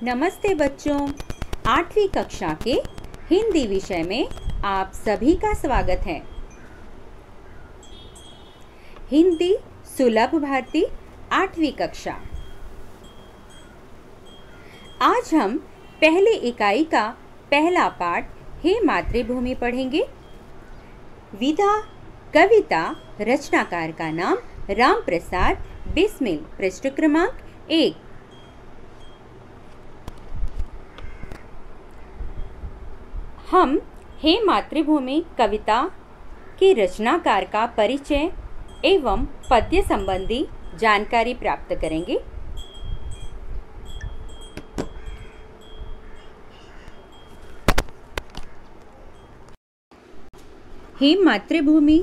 नमस्ते बच्चों, 8वीं कक्षा के हिंदी विषय में आप सभी का स्वागत है। हिंदी सुलभ भारती 8वीं कक्षा। आज हम पहली इकाई का पहला पाठ हे मातृभूमि पढ़ेंगे। विधा कविता रचनाकार का नाम रामप्रसाद बिस्मिल, पृष्ठ क्रमांक 1। हम हे मातृभूमि कविता की रचनाकार का परिचय एवं पद्य संबंधी जानकारी प्राप्त करेंगे। हे मातृभूमि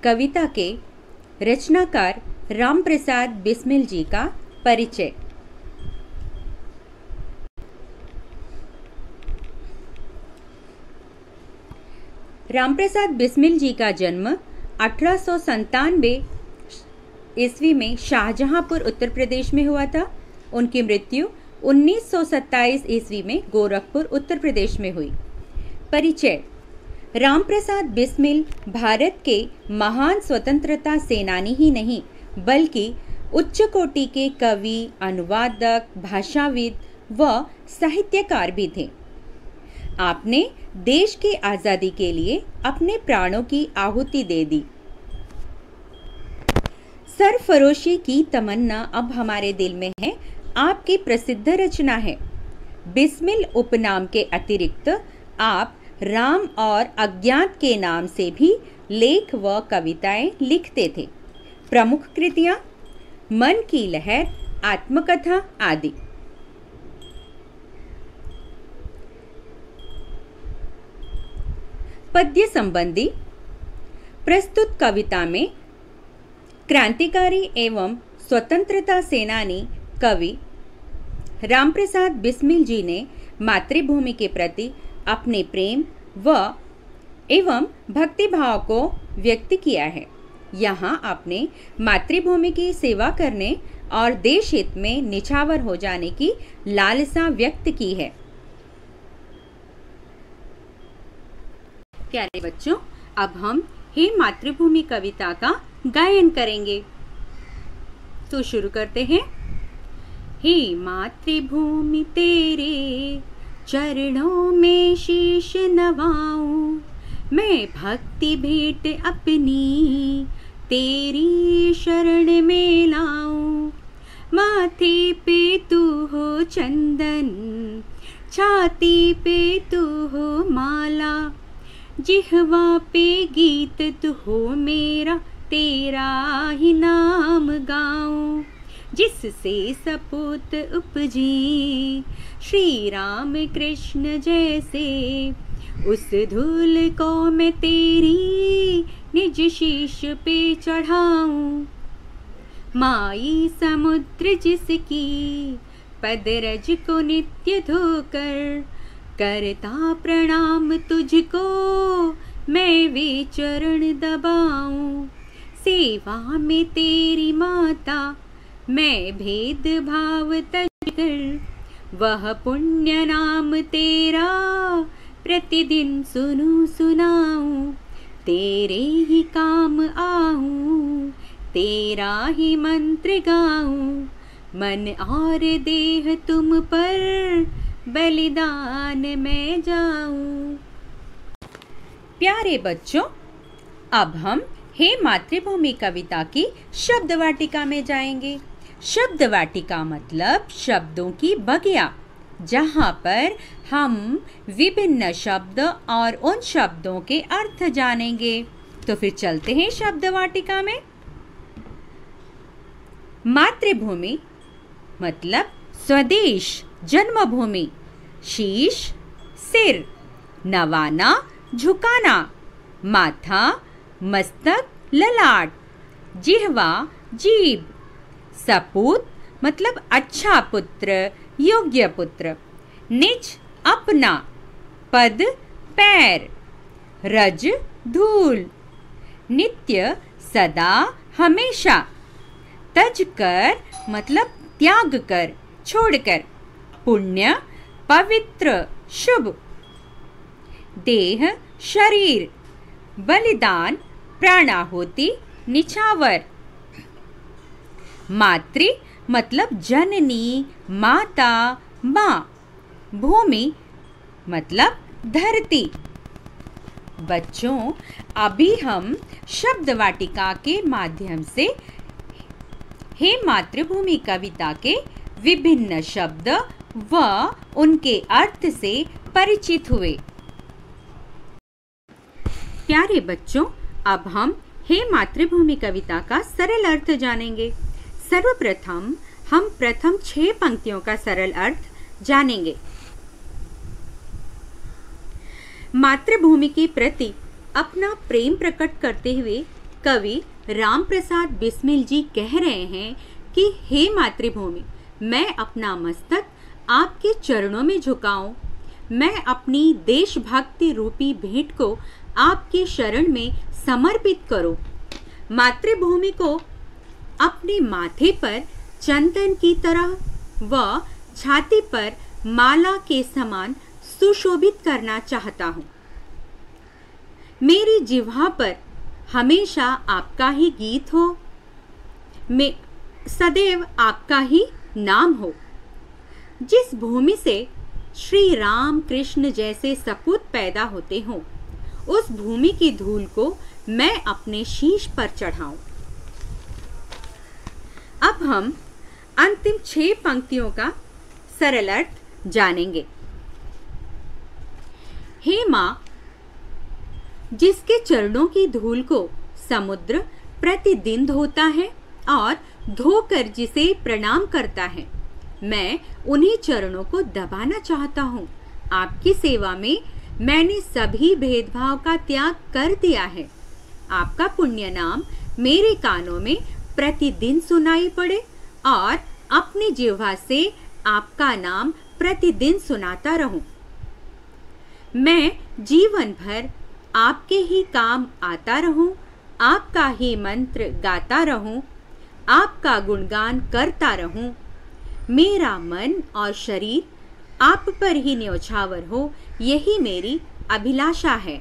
कविता के रचनाकार रामप्रसाद बिस्मिल जी का परिचय। रामप्रसाद बिस्मिल जी का जन्म 1897 ईस्वी में शाहजहांपुर उत्तर प्रदेश में हुआ था। उनकी मृत्यु 1927 ईस्वी में गोरखपुर उत्तर प्रदेश में हुई। परिचय। रामप्रसाद बिस्मिल भारत के महान स्वतंत्रता सेनानी ही नहीं बल्कि उच्च कोटि के कवि, अनुवादक, भाषाविद व साहित्यकार भी थे। आपने देश की आज़ादी के लिए अपने प्राणों की आहुति दे दी। सरफरोशी की तमन्ना अब हमारे दिल में है आपकी प्रसिद्ध रचना है। बिस्मिल उपनाम के अतिरिक्त आप राम और अज्ञात के नाम से भी लेख व कविताएं लिखते थे। प्रमुख कृतियां मन की लहर, आत्मकथा आदि। पद्य संबंधी। प्रस्तुत कविता में क्रांतिकारी एवं स्वतंत्रता सेनानी कवि रामप्रसाद बिस्मिल जी ने मातृभूमि के प्रति अपने प्रेम व एवं भक्ति भाव को व्यक्त किया है। यहाँ आपने मातृभूमि की सेवा करने और देश हित में निछावर हो जाने की लालसा व्यक्त की है। प्यारे बच्चों, अब हम हे मातृभूमि कविता का गायन करेंगे। तो शुरू करते हैं। हे मातृभूमि तेरे चरणों में शीश नवाऊं, मैं भक्ति भेंट अपनी तेरी शरण में लाऊं। माथे पे तू हो चंदन, छाती पे तू हो माला, जिह्वा पे गीत तू हो मेरा, तेरा ही नाम गाऊं। जिससे सपूत उपजी श्री राम कृष्ण जैसे, उस धूल को मैं तेरी निज शीश पे चढ़ाऊं। माई समुद्र जिसकी पदरज को नित्य धोकर, करता प्रणाम तुझको मैं वे चरण दबाऊं। सेवा में तेरी माता मैं भेद भाव तज कर, वह पुण्य नाम तेरा प्रतिदिन सुनूं सुनाऊं। तेरे ही काम आऊं, तेरा ही मंत्र गाऊं, मन और देह तुम पर बलिदान में जाऊं। प्यारे बच्चों, अब हम हे मातृभूमि कविता की शब्द वाटिका में जाएंगे। शब्द वाटिका मतलब शब्दों की बगिया, जहाँ पर हम विभिन्न शब्द और उन शब्दों के अर्थ जानेंगे। तो फिर चलते हैं शब्द वाटिका में। मातृभूमि मतलब स्वदेश, जन्मभूमि। शीश सिर, नवाना झुकाना, माथा मस्तक ललाट, जिह्वा जीभ। सपूत मतलब अच्छा पुत्र, योग्य पुत्र। निज अपना, पद पैर, रज धूल। नित्य सदा हमेशा। तज कर मतलब त्याग कर, छोड़कर। पुण्य पवित्र शुभ। देह शरीर बलिदान प्राणाहुति निछावर। मातृ मतलब जननी माता माँ। भूमि मतलब धरती। बच्चों, अभी हम शब्द वाटिका के माध्यम से हे मातृभूमि कविता के विभिन्न शब्द व उनके अर्थ से परिचित हुए। प्यारे बच्चों, अब हम हे मातृभूमि कविता का सरल अर्थ जानेंगे। सर्वप्रथम हम प्रथम 6 पंक्तियों का सरल अर्थ जानेंगे। मातृभूमि के प्रति अपना प्रेम प्रकट करते हुए कवि रामप्रसाद बिस्मिल जी कह रहे हैं कि हे मातृभूमि, मैं अपना मस्तक आपके चरणों में झुकाऊं। मैं अपनी देशभक्ति रूपी भेंट को आपके शरण में समर्पित करूं। मातृभूमि को अपने माथे पर चंदन की तरह व छाती पर माला के समान सुशोभित करना चाहता हूं। मेरी जिह्वा पर हमेशा आपका ही गीत हो, मैं सदैव आपका ही नाम हो। जिस भूमि से श्री राम कृष्ण जैसे सपूत पैदा होते हों, उस भूमि की धूल को मैं अपने शीश पर चढ़ाऊं। अब हम अंतिम 6 पंक्तियों का सरल अर्थ जानेंगे। हे माँ, जिसके चरणों की धूल को समुद्र प्रतिदिन धोता है और धोकर जिसे प्रणाम करता है, मैं उन्हीं चरणों को दबाना चाहता हूँ। आपकी सेवा में मैंने सभी भेदभाव का त्याग कर दिया है। आपका पुण्य नाम मेरे कानों में प्रतिदिन सुनाई पड़े और अपनी जिह्वा से आपका नाम प्रतिदिन सुनाता रहूं। मैं जीवन भर आपके ही काम आता रहूं, आपका ही मंत्र गाता रहूं, आपका गुणगान करता रहूं। मेरा मन और शरीर आप पर ही न्यौछावर हो, यही मेरी अभिलाषा है।